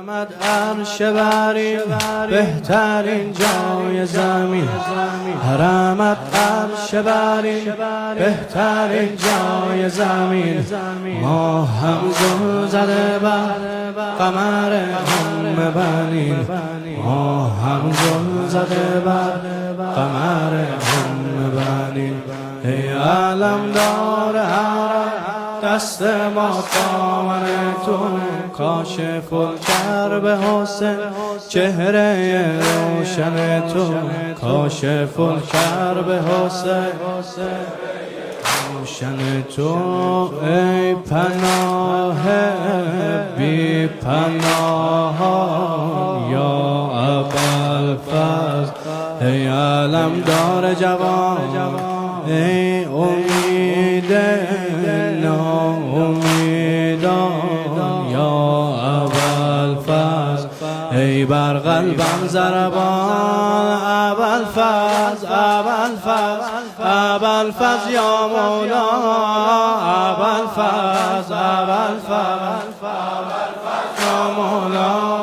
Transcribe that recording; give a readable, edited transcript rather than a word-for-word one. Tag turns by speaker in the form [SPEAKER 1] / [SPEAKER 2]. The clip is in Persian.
[SPEAKER 1] حرمت عرش بری بهترین جای زمین، حرمت عرش بری بهترین جای زمین. ما هم گل زده بر قمر هم بنین، ما هم گل زده بر قمر هم بنین. ای علمدار حرم دست ما دامنتون، کاشف الکرب حسین چهره روشنتون، کاشف الکرب حسین روشن تو. ای پناه بی پناه یا ابوالفضل، ای علمدار جوان، ای امید ناامیدان یا ابوالفضل، ای بر قلبم ضربان ابوالفضل، ابوالفضل، ابوالفضل یا مولا، ابوالفضل، ابوالفضل یا مولا.